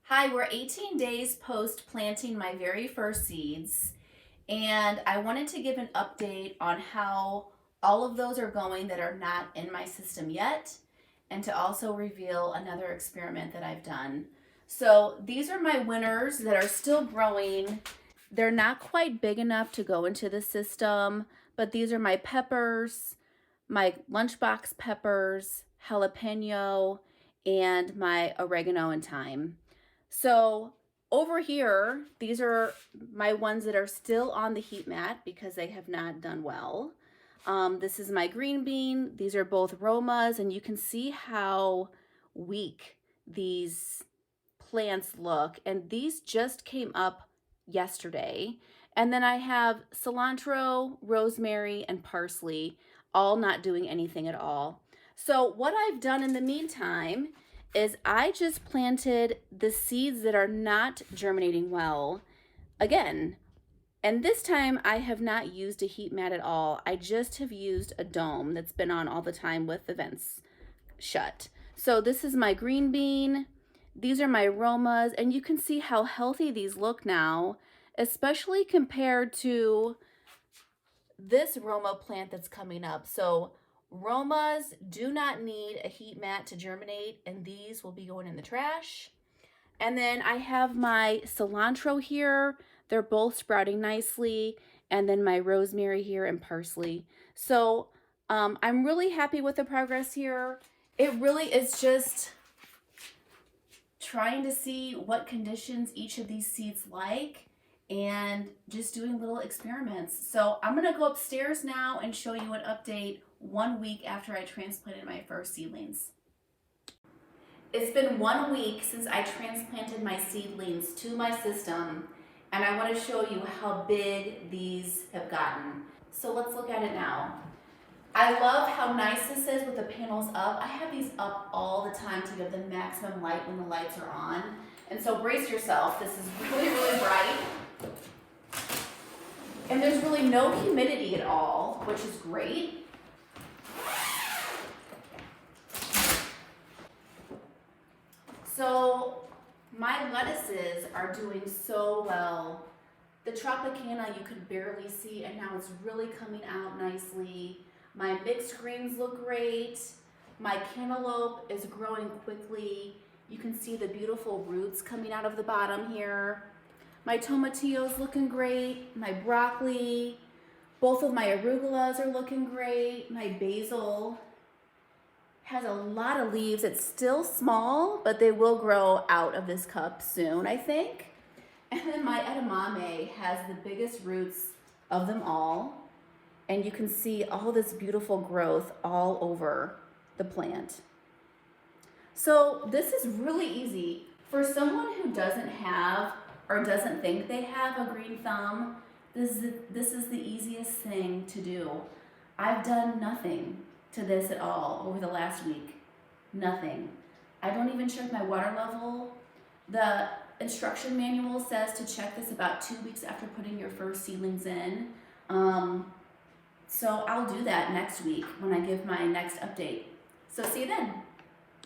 Hi, we're 18 days post planting my very first seeds, and I wanted to give an update on how all of those are going that are not in my system yet, and to also reveal another experiment that I've done. So these are my winners that are still growing. They're not quite big enough to go into the system, but these are my peppers, my lunchbox peppers, jalapeno, and my oregano and thyme. So over here, these are my ones that are still on the heat mat because they have not done well. This is my green bean. These are both romas, and you can see how weak these plants look. And these just came up yesterday. And then I have cilantro, rosemary, and parsley, all not doing anything at all. So what I've done in the meantime is I just planted the seeds that are not germinating well again. And this time I have not used a heat mat at all. I just have used a dome that's been on all the time with the vents shut. So this is my green bean. These are my romas, and you can see how healthy these look now, especially compared to this roma plant that's coming up. So romas do not need a heat mat to germinate, and these will be going in the trash. And then I have my cilantro here. They're both sprouting nicely. And then my rosemary here and parsley. So I'm really happy with the progress here. It really is just trying to see what conditions each of these seeds like and just doing little experiments. So I'm gonna go upstairs now and show you an update 1 week after I transplanted my first seedlings. It's been 1 week since I transplanted my seedlings to my system, and I want to show you how big these have gotten. So let's look at it now. I love how nice this is with the panels up. I have these up all the time to give them maximum light when the lights are on. And so brace yourself. This is really, really bright. And there's really no humidity at all, which is great. So my lettuces are doing so well. The Tropicana you could barely see, and now it's really coming out nicely. My mixed greens look great. My cantaloupe is growing quickly. You can see the beautiful roots coming out of the bottom here. My tomatillo's looking great. My broccoli, both of my arugulas are looking great. My basil has a lot of leaves. It's still small, but they will grow out of this cup soon, I think. And then my edamame has the biggest roots of them all. And you can see all this beautiful growth all over the plant. So this is really easy. For someone who doesn't have or doesn't think they have a green thumb, this is the easiest thing to do. I've done nothing to this at all over the last week. Nothing. I don't even check my water level. The instruction manual says to check this about 2 weeks after putting your first seedlings in. So I'll do that next week when I give my next update. So see you then.